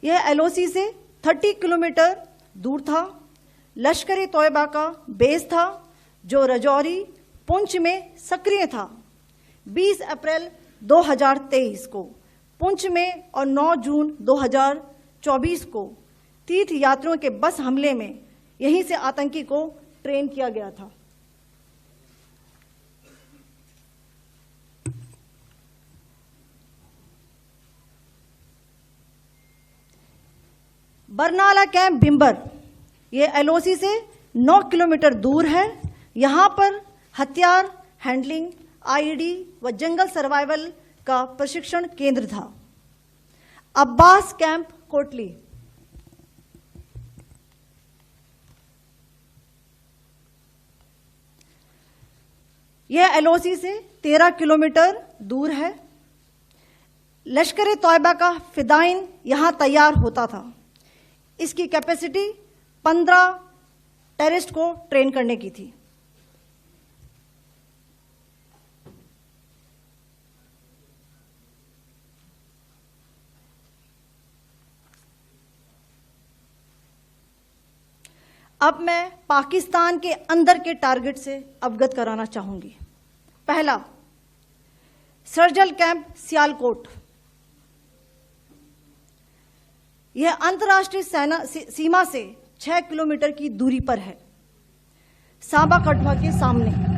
यह एलओसी से 30 किलोमीटर दूर था। लश्कर तोयबा का बेस था जो रजौरी पुंछ में सक्रिय था। 20 अप्रैल 2023 को पुंछ में और 9 जून 2024 को तीर्थ यात्रियों के बस हमले में यहीं से आतंकी को ट्रेन किया गया था। बरनाला कैंप बिम्बर, यह एलओसी से 9 किलोमीटर दूर है। यहां पर हथियार हैंडलिंग, आईईडी व जंगल सर्वाइवल का प्रशिक्षण केंद्र था। अब्बास कैंप कोटली, यह एलओसी से 13 किलोमीटर दूर है। लश्कर तोयबा का फिदाइन यहां तैयार होता था। इसकी कैपेसिटी 15 टेररिस्ट को ट्रेन करने की थी। अब मैं पाकिस्तान के अंदर के टारगेट से अवगत कराना चाहूंगी। पहला, सर्जल कैंप सियालकोट। यह अंतर्राष्ट्रीय सीमा से 6 किलोमीटर की दूरी पर है, सांबा कठवा के सामने।